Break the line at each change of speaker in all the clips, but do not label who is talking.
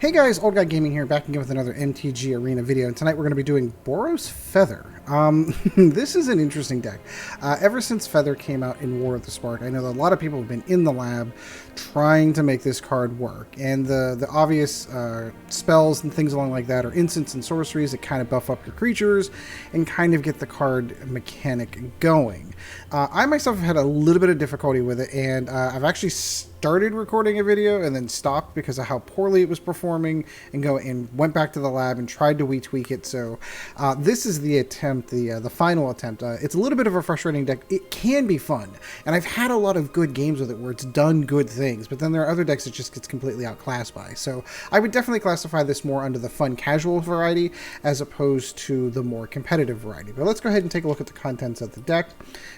Hey guys, Old Guy Gaming here, back again with another MTG Arena video, and tonight we're going to be doing Boros Feather. This is an interesting deck. Ever since Feather came out in War of the Spark, I know that a lot of people have been in the lab trying to make this card work, and the obvious spells and things along like that are instants and sorceries that kind of buff up your creatures and kind of get the card mechanic going. I myself have had a little bit of difficulty with it, and I've actually started recording a video and then stopped because of how poorly it was performing, and went back to the lab and tried to retweak it. So this is the attempt, the final attempt. It's a little bit of a frustrating deck. It can be fun, and I've had a lot of good games with it where it's done good things, but then there are other decks that just gets completely outclassed by. So I would definitely classify this more under the fun casual variety as opposed to the more competitive variety. But let's go ahead and take a look at the contents of the deck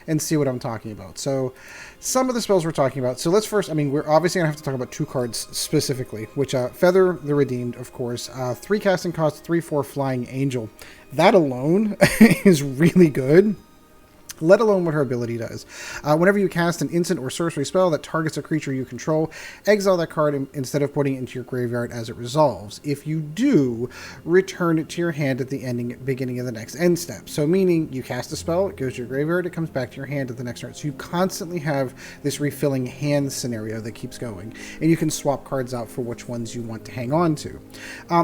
and see what I'm talking about. So some of the spells we're talking about. So let's first, we're obviously going to have to talk about two cards specifically, which Feather the Redeemed, of course. 3 casting cost, 3/4 Flying Angel. That alone is really good, let alone what her ability does. Whenever you cast an instant or sorcery spell that targets a creature you control, exile that card instead of putting it into your graveyard as it resolves. If you do, return it to your hand at the beginning of the next end step. So meaning you cast a spell, it goes to your graveyard, it comes back to your hand at the next turn. So you constantly have this refilling hand scenario that keeps going, and you can swap cards out for which ones you want to hang on to.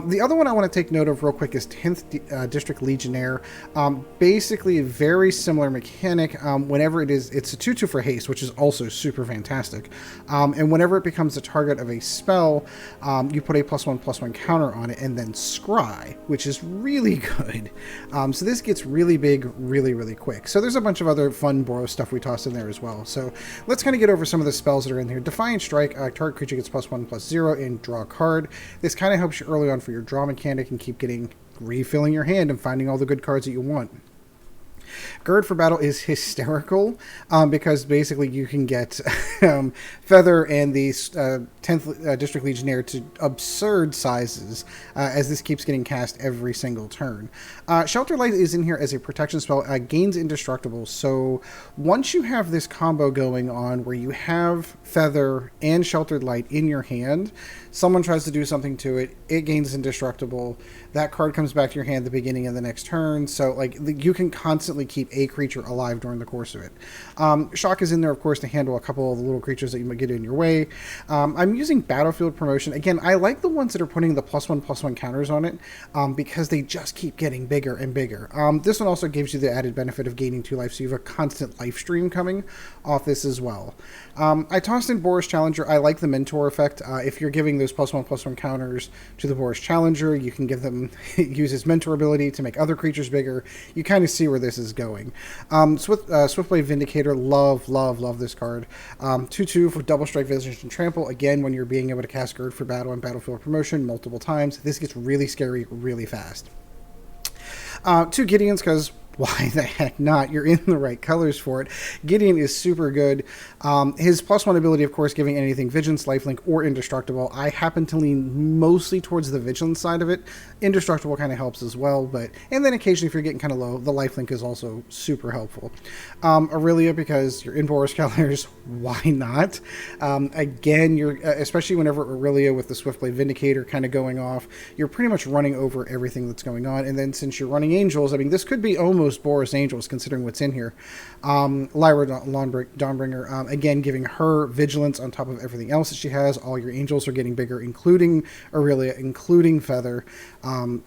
The other one I want to take note of real quick is 10th District Legionnaire. Basically a very similar mechanic. Whenever it's a 2/2 for haste, which is also super fantastic, and whenever it becomes the target of a spell, you put a +1/+1 counter on it and then scry, which is really good. So this gets really big really quick. So there's a bunch of other fun Boros stuff we tossed in there as well. So let's kind of get over some of the spells that are in here. Defiant Strike, target creature gets +1/+0 and draw a card. This kind of helps you early on for your draw mechanic and keep refilling your hand and finding all the good cards that you want. Gird for battle is hysterical because basically you can get Feather and the 10th District Legionnaire to absurd sizes as this keeps getting cast every single turn. Shelter Light is in here as a protection spell, gains indestructible. So once you have this combo going on where you have Feather and Sheltered Light in your hand, someone tries to do something to it, it gains indestructible. That card comes back to your hand at the beginning of the next turn. So you can constantly keep a creature alive during the course of it. Shock is in there, of course, to handle a couple of the little creatures that you might get in your way. I'm using Battlefield Promotion. Again, I like the ones that are putting the +1/+1 counters on it because they just keep getting bigger and bigger. This one also gives you the added benefit of gaining 2 life, so you have a constant life stream coming off this as well. I tossed in Boros Challenger. I like the Mentor effect. If you're giving those +1/+1 counters to the Boros Challenger, you can give them use his Mentor ability to make other creatures bigger. You kind of see where this is going. Swiftblade Vindicator, love this card. 2/2 for double strike, Visage, and trample. Again, when you're being able to cast Gird for battle and Battlefield Promotion multiple times, this gets really scary really fast. 2 Gideons, because why the heck not? You're in the right colors for it. Gideon is super good. His +1 ability, of course, giving anything Vigilance, Lifelink, or Indestructible. I happen to lean mostly towards the Vigilance side of it. Indestructible kind of helps as well, and then occasionally if you're getting kind of low, the Lifelink is also super helpful. Aurelia, because you're in Boros Challenger's, why not? Again, you're especially whenever Aurelia with the Swiftblade Vindicator kind of going off, you're pretty much running over everything that's going on. And then since you're running Angels, this could be almost Boros Angels considering what's in here. Lyra Dawnbringer, again giving her Vigilance on top of everything else that she has. All your Angels are getting bigger, including Aurelia, including Feather.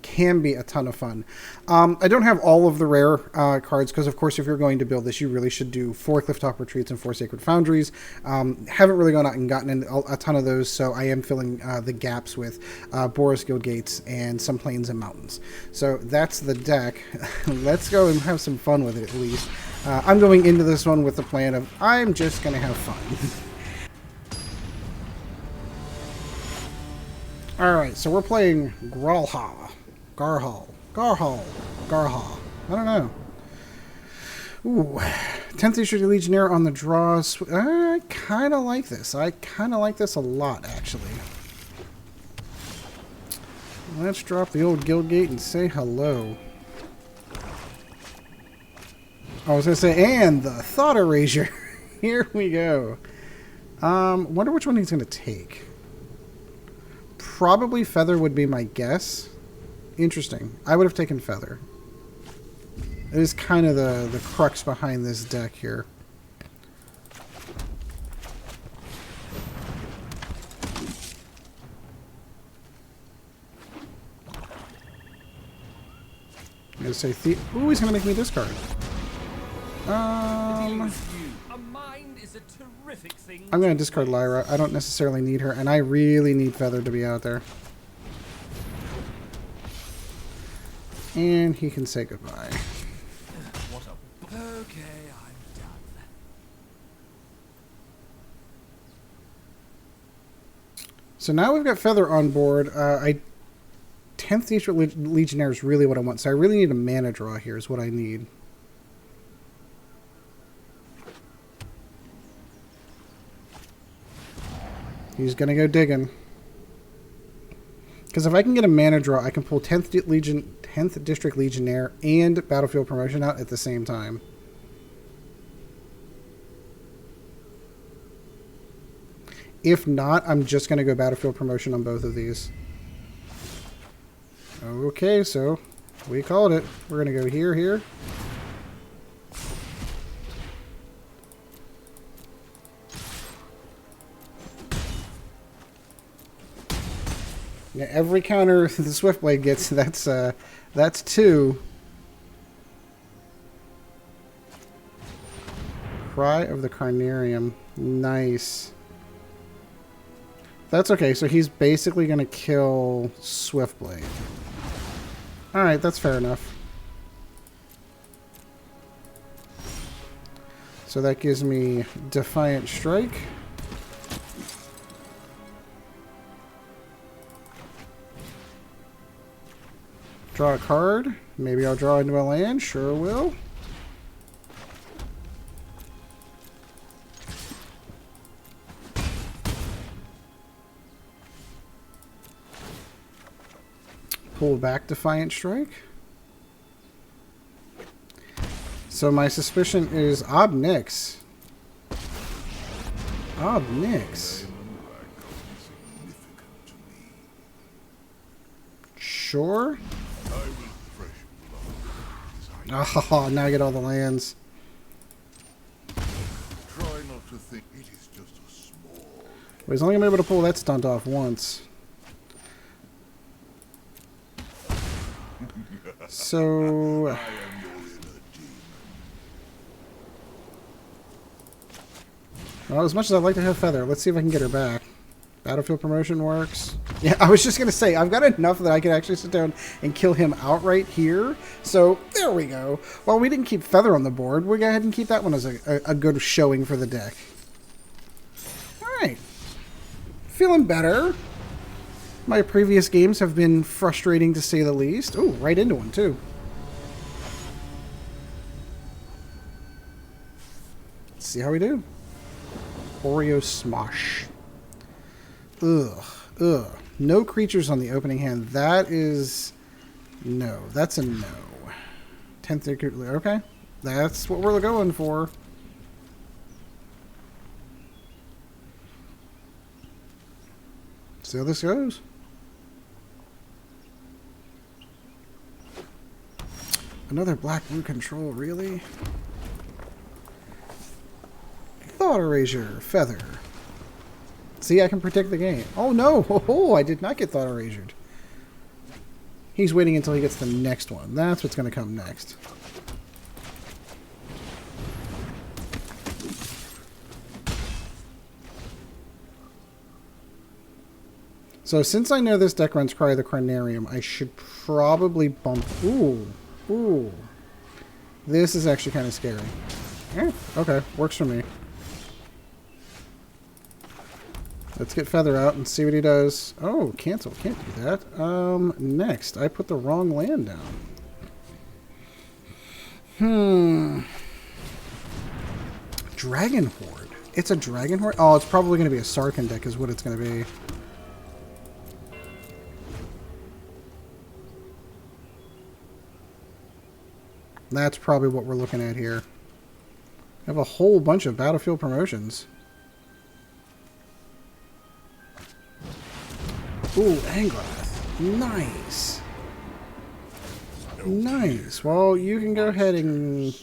Can be a ton of fun. I don't have all of the rare cards because of course if you're going to build this you really should do 4 Clifftop Retreats and 4 Sacred Foundries. Haven't really gone out and gotten in a ton of those, so I am filling the gaps with Boros Guildgates and some Plains and Mountains. So that's the deck. Let's go and have some fun with it at least. I'm going into this one with the plan of I'm just going to have fun. Alright, so we're playing Garha. I don't know. Ooh, 10th District Legionnaire on the draw. I kind of like this. I kind of like this a lot, actually. Let's drop the old Guildgate and say hello. I was going to say, and the Thought Erasure. Here we go. Wonder which one he's going to take. Probably Feather would be my guess. Interesting. I would have taken Feather. It is kind of the crux behind this deck here. I'm going to say ooh, he's going to make me discard. I'm going to discard Lyra. I don't necessarily need her, and I really need Feather to be out there. And he can say goodbye.
Okay, I'm done.
So now we've got Feather on board. 10th District Legionnaire is really what I want. So I really need a mana draw here is what I need. He's going to go digging. Because if I can get a mana draw, I can pull 10th District Legionnaire and Battlefield Promotion out at the same time. If not, I'm just going to go Battlefield Promotion on both of these. Okay, so we called it. We're going to go here. Yeah, every counter the Swiftblade gets, that's 2. Cry of the Carnarium. Nice. That's okay, so he's basically going to kill Swiftblade. Alright, that's fair enough. So that gives me Defiant Strike. Draw a card. Maybe I'll draw into a land. Sure will. Pull back Defiant Strike. So my suspicion is Ob Nix. Ob Nix. Sure. Oh, now I get all the lands.
Try not to think it is just a small.
Well, he's only gonna be able to pull that stunt off once. So well, as much as I'd like to have Feather, let's see if I can get her back. Battlefield Promotion works. Yeah, I was just going to say, I've got enough that I can actually sit down and kill him outright here. So, there we go. Well, we didn't keep Feather on the board. We'll go ahead and keep that one as a good showing for the deck. Alright. Feeling better. My previous games have been frustrating to say the least. Ooh, right into one, too. Let's see how we do. Oreo Smosh. Ugh. No creatures on the opening hand. That is... no. That's a no. 10th... okay. That's what we're going for. See how this goes. Another black-blue control, really? Thought Erasure. Feather. See, I can predict the game. Oh, no! Oh, I did not get Thought Erasured. He's waiting until he gets the next one. That's what's going to come next. So, since I know this deck runs Cry of the Carnarium, I should probably bump... Ooh. This is actually kind of scary. Okay, works for me. Let's get Feather out and see what he does. Oh, cancel. Can't do that. Next. I put the wrong land down. Dragon Horde. It's a Dragon Horde? Oh, it's probably going to be a Sarkhan deck is what it's going to be. That's probably what we're looking at here. I have a whole bunch of Battlefield Promotions. Ooh, Angrath. Nice. Nice. Well, you can go ahead and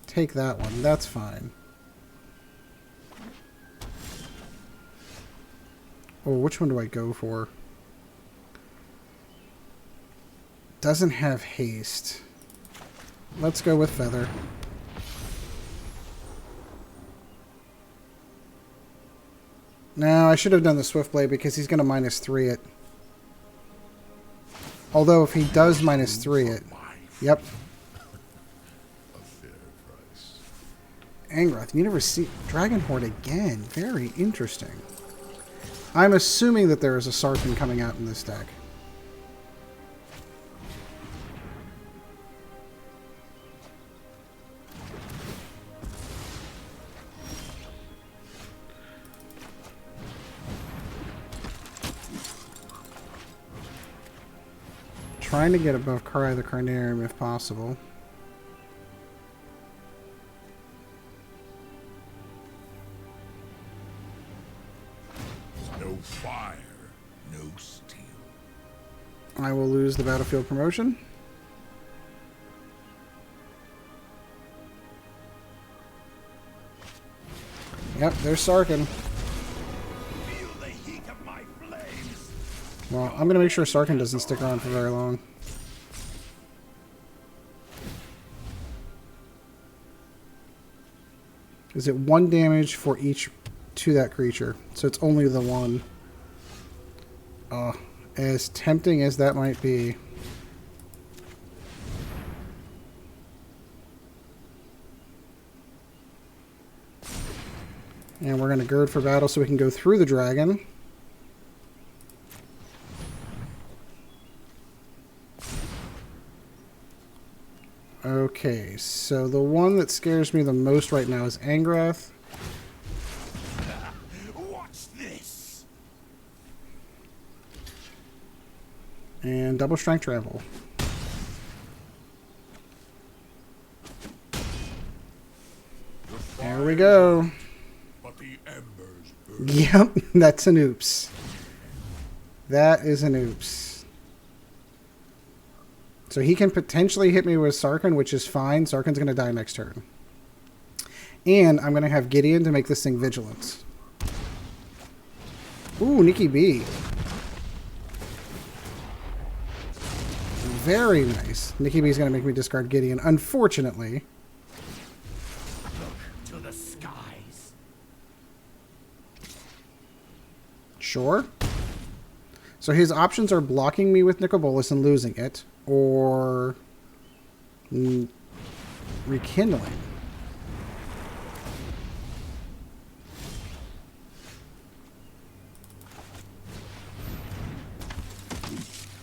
take that one. That's fine. Oh, which one do I go for? Doesn't have haste. Let's go with Feather. No, I should have done the Swiftblade because he's going to -3 it. Although if he does -3 it... Yep.
A fair price.
Angrath, you never see Dragon Horde again. Very interesting. I'm assuming that there is a Sarkhan coming out in this deck. Trying to get above Cry the Carnarium if possible.
No fire, no steel.
I will lose the battlefield promotion. Yep, there's Sarkhan.
Feel the heat of my flames.
Well, I'm going to make sure Sarkhan doesn't stick around for very long. Is it 1 damage for each to that creature? So it's only the one. As tempting as that might be. And we're going to Gird for battle so we can go through the dragon. Okay, so the one that scares me the most right now is Angrath.
Watch this.
And double strength travel. There we go.
But the embers burn.
Yep, that's an oops. That is an oops. So he can potentially hit me with Sarkhan, which is fine. Sarkhan's going to die next turn. And I'm going to have Gideon to make this thing Vigilance. Ooh, Nikki B. Very nice. Nikki B is going to make me discard Gideon, unfortunately.
Look to the skies.
Sure. So his options are blocking me with Nicol Bolas and losing it, or rekindling.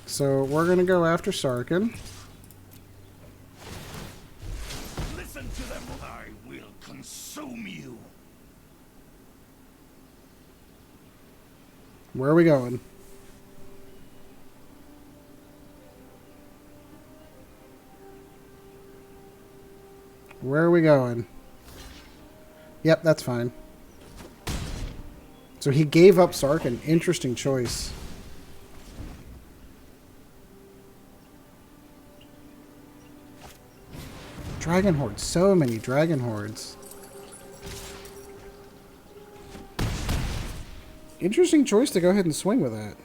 So we're going to go after Sarkhan.
Listen to them or I will consume you.
Where are we going? Where are we going? Yep, that's fine. So he gave up Sarkhan. Interesting choice. Dragon Horde. So many Dragon Hordes. Interesting choice to go ahead and swing with that.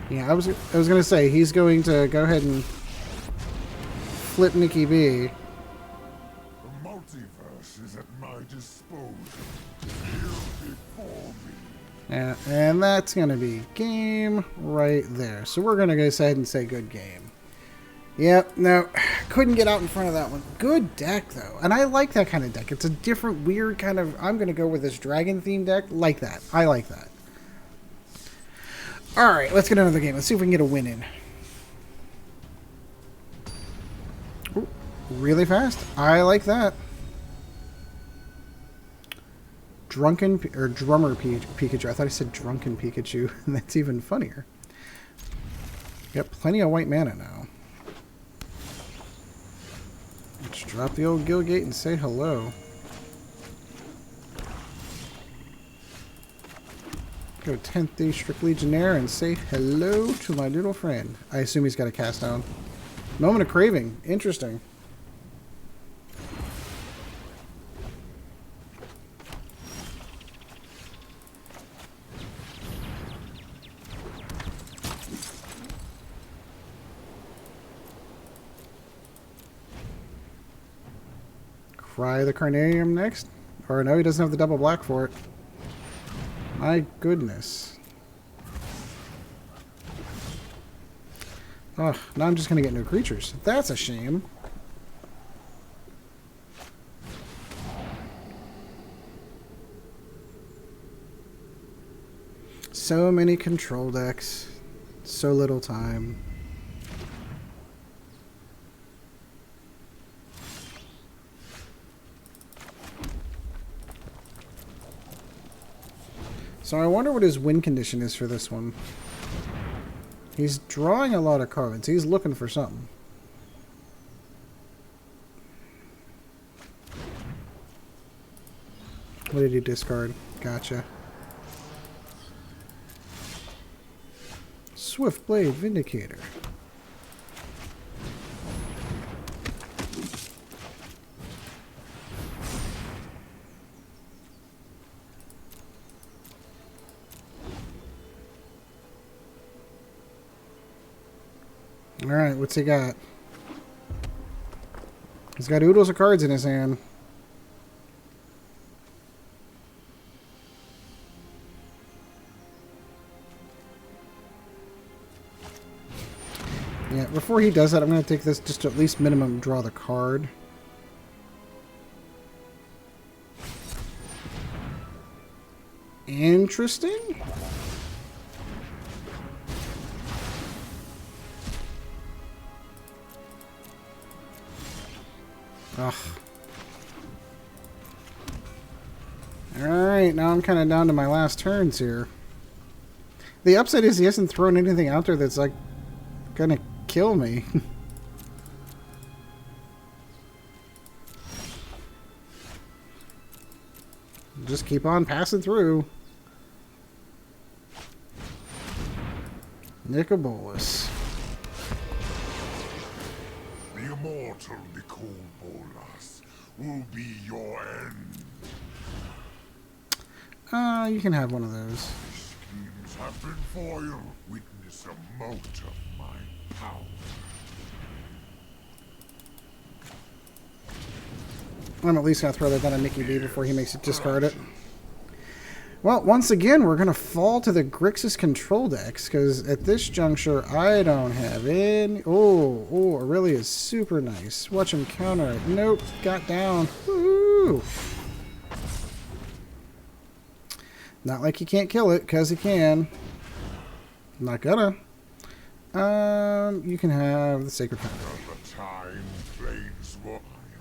Yeah, I was gonna say he's going to go ahead and flip Nikki B.
The multiverse is at my disposal. Here before me.
And that's gonna be game right there. So we're gonna go ahead and say good game. Yep, no, couldn't get out in front of that one. Good deck though, and I like that kind of deck. It's a different, weird kind of. I'm gonna go with this dragon themed deck. Like that. I like that. Alright, let's get another game. Let's see if we can get a win in. Ooh, really fast. I like that. Drummer Pikachu. I thought I said drunken Pikachu. That's even funnier. Got plenty of white mana now. Let's drop the old Guildgate and say hello. Go 10th District Legionnaire and say hello to my little friend. I assume he's got a cast down. Moment of Craving. Interesting. Cry the Carnarium next? Or no, he doesn't have the double black for it. My goodness. Oh, now I'm just going to get new creatures. That's a shame. So many control decks. So little time. So I wonder what his win condition is for this one. He's drawing a lot of cards. He's looking for something. What did he discard? Gotcha. Swiftblade Vindicator. Alright, what's he got? He's got oodles of cards in his hand. Yeah, before he does that, I'm going to take this just to at least minimum draw the card. Interesting. Ugh. Alright, now I'm kind of down to my last turns here. The upside is he hasn't thrown anything out there that's, like, gonna kill me. Just keep on passing through. Nicobolus.
The immortal Boros will be your end.
You can have one of those.
Schemes have been foiled. Witness a mote of my power.
I'm at least going to throw that down on Nicky B before he makes it discard it. Well, once again, we're going to fall to the Grixis control decks, because at this juncture, I don't have any... Oh, Aurelia is super nice. Watch him counter it. Nope, got down. Woo! Not like he can't kill it, because he can. Not gonna. You can have the Sacred Foundry.
At the time, plagues were... I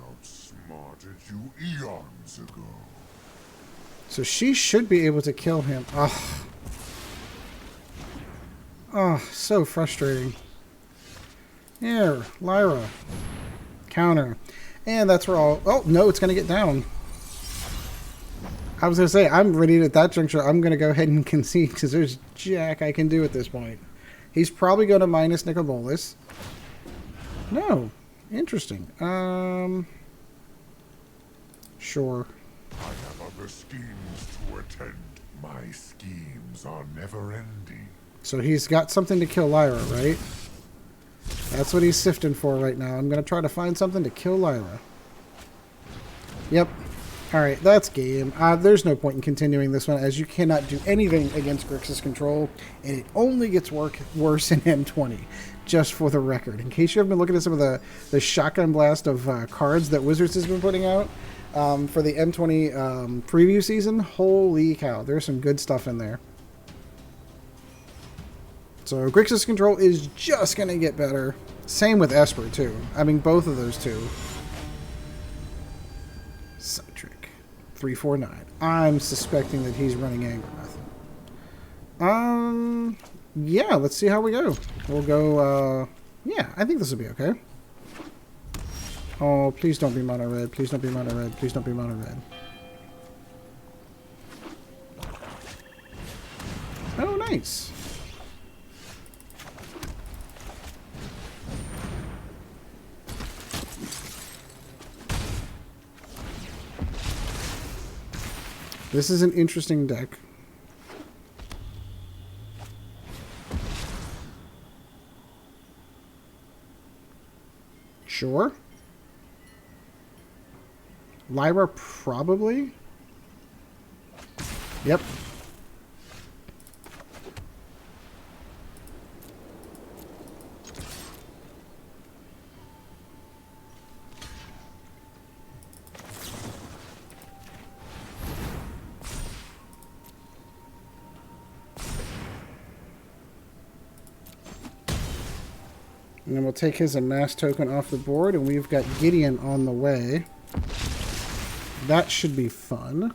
outsmarted you eons ago.
So she should be able to kill him. Oh. Oh, so frustrating. Here, Lyra. Counter. And that's where all... Oh, no, it's going to get down. I was going to say, I'm ready at that juncture. I'm going to go ahead and concede because there's jack I can do at this point. He's probably going to minus Nicobolus. No. Interesting. Sure.
I have other schemes to attend. My schemes are never-ending.
So he's got something to kill Lyra, right? That's what he's sifting for right now. I'm going to try to find something to kill Lyra. Yep. Alright, that's game. There's no point in continuing this one, as you cannot do anything against Grixis control, and it only gets worse in M20, just for the record. In case you haven't been looking at some of the shotgun blast of cards that Wizards has been putting out for the M20 preview season, holy cow, there's some good stuff in there. So Grixis control is just going to get better. Same with Esper, too. I mean, both of those two. Citric. 349. I'm suspecting that he's running Angrath. Yeah, let's see how we go. We'll go, yeah, I think this will be okay. Oh, please don't be mono red. Please don't be mono red. Please don't be mono red. Nice. This is an interesting deck. Sure. Lyra, probably. Yep. And then we'll take his amass token off the board, and we've got Gideon on the way. That should be fun.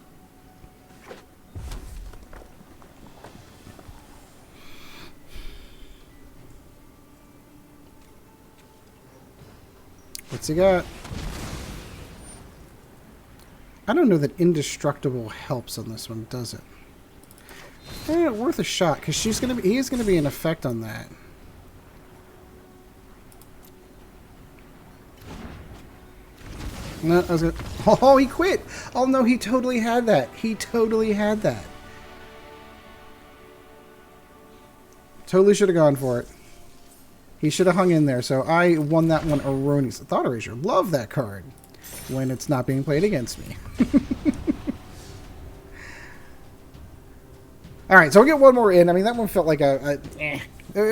What's he got? I don't know that Indestructible helps on this one, does it? Worth a shot, because he is going to be an effect on that. No, I was gonna... Oh, he quit! Oh no, he totally had that. He totally had that. Totally should have gone for it. He should have hung in there, so I won that one erroneously. Thought Erasure. Love that card when it's not being played against me. Alright, so we'll get one more in. I mean, that one felt like it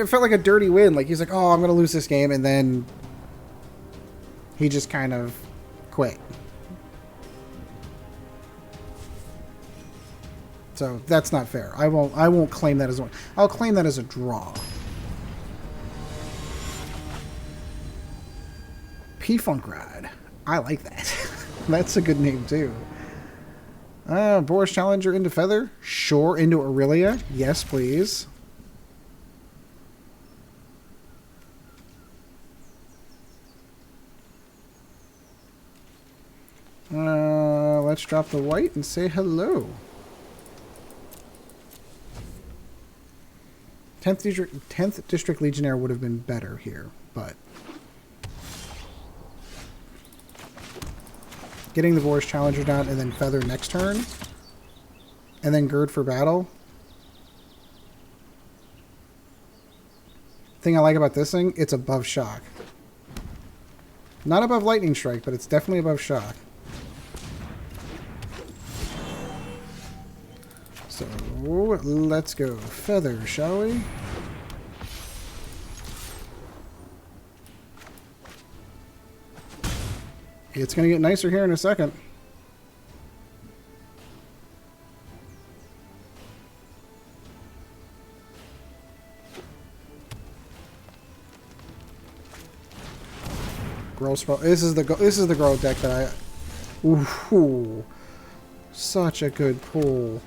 felt like a dirty win. Like, he's like, oh, I'm going to lose this game, and then he just kind of quit. So that's not fair. I won't claim that as one. I'll claim that as a draw. P-Funk Ride. I like that. That's a good name too. Boros Challenger into Feather? Sure. Into Aurelia? Yes, please. Let's drop the white and say hello. 10th District Legionnaire would have been better here, but getting the Boros Challenger down and then Feather next turn, and then Gird for battle. Thing I like about this thing, it's above shock. Not above Lightning Strike, but it's definitely above shock. So, let's go Feather, shall we? It's going to get nicer here in a second. Gross. This is the Grow deck that I... Ooh, such a good pull.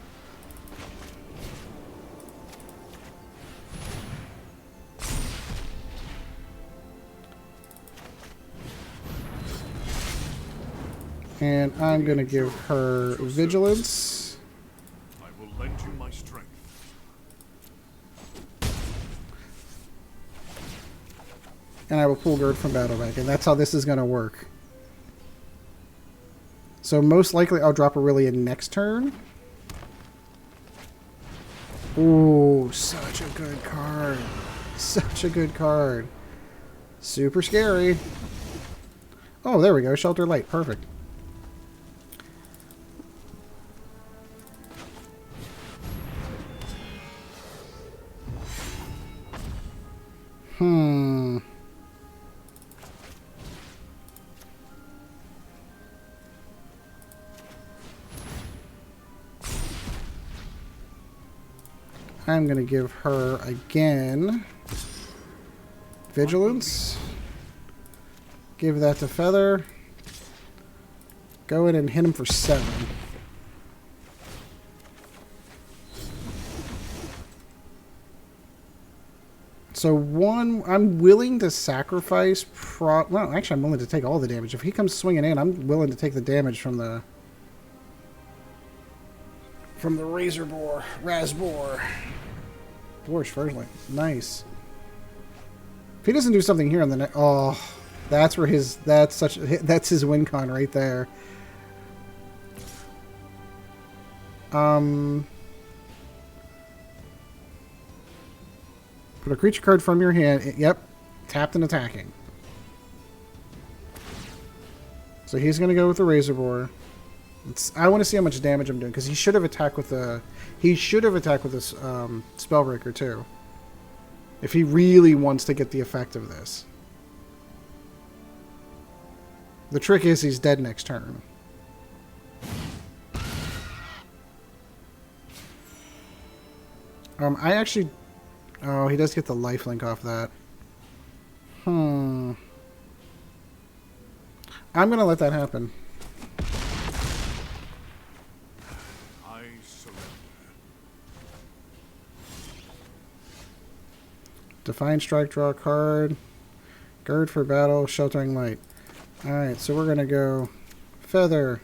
And I'm going to give her Vigilance.
I will lend you my strength.
And I will pull Gird from battle back. And that's how this is going to work. So most likely I'll drop Aurelia next turn. Ooh, such a good card. Such a good card. Super scary. Oh, there we go. Shelter Light. Perfect. I'm going to give her, again, Vigilance. Give that to Feather. Go in and hit him for 7. So one, I'm willing to sacrifice, well, actually I'm willing to take all the damage. If he comes swinging in, I'm willing to take the damage from the Razor Boar, Razbor. Boros Feather. Nice. If he doesn't do something here on the next... Oh, that's where his... That's his win con right there. Put a creature card from your hand. Yep. Tapped and attacking. So he's going to go with the Razor Boar. I want to see how much damage I'm doing, because he should have attacked with the... He should have attacked with this Spellbreaker too. If he really wants to get the effect of this. The trick is he's dead next turn. I actually... Oh, he does get the lifelink off that. I'm going to let that happen.
I surrender.
Defiant Strike, draw a card. Gird for battle, Sheltering Light. Alright, so we're going to go Feather,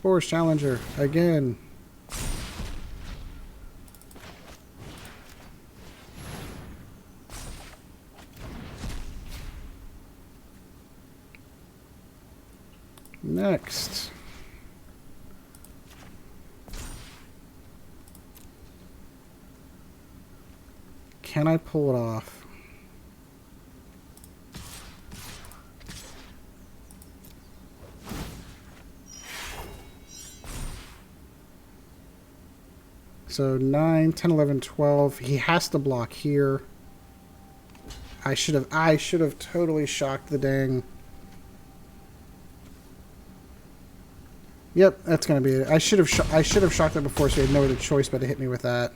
Boros Challenger, again. Next. Can I pull it off? So 9, 10, 11, 12. He has to block here. I should have totally shocked the dang. Yep, that's gonna be it. I should have shocked it before, so he had no other choice but to hit me with that.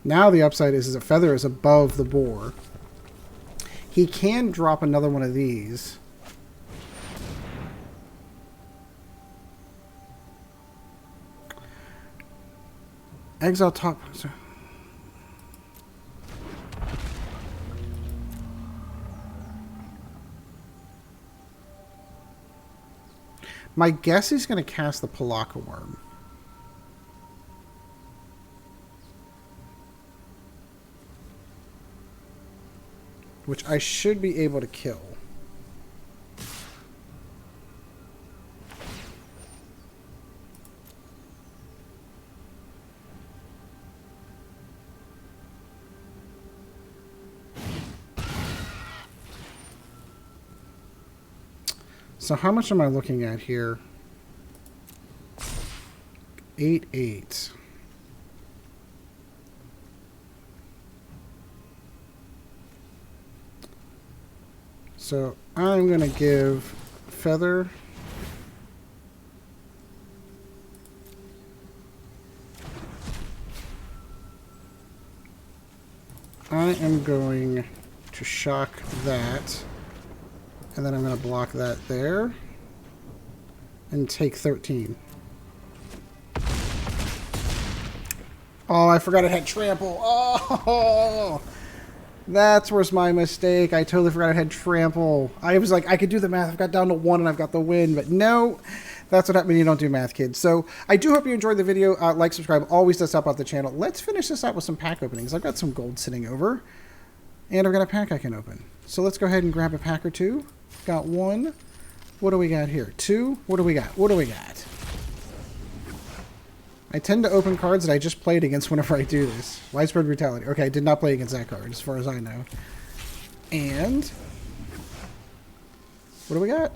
Now the upside is that Feather is above the boar. He can drop another one of these. Exile top. My guess he's going to cast the Palaka Worm. Which I should be able to kill. So how much am I looking at here? 8, 8. So I'm going to give Feather I am going to shock that. And then I'm going to block that there. And take 13. Oh, I forgot it had trample. Oh! That's where's my mistake. I totally forgot it had trample. I was like, I could do the math. I've got down to 1 and I've got the win. But no, that's what happens when you don't do math, kids. So I do hope you enjoyed the video. Like, subscribe. Always does help out the channel. Let's finish this out with some pack openings. I've got some gold sitting over. And I've got a pack I can open. So let's go ahead and grab a pack or two. Got 1. What do we got here? 2. What do we got? What do we got? I tend to open cards that I just played against whenever I do this. Widespread Brutality. Okay, I did not play against that card, as far as I know. And... what do we got?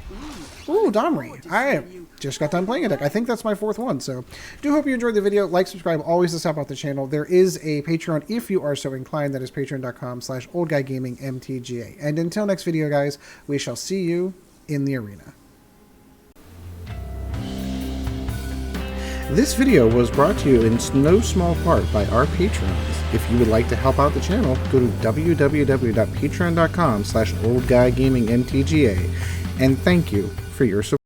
Ooh, Dawnbringer. I just got done playing a deck. I think that's my 4th one, so... do hope you enjoyed the video. Like, subscribe. Always does help out the channel. There is a Patreon if you are so inclined. That is patreon.com/oldguygamingmtga. And until next video, guys, we shall see you in the arena. This video was brought to you in no small part by our patrons. If you would like to help out the channel, go to www.patreon.com/oldguygamingmtga, and thank you for your support.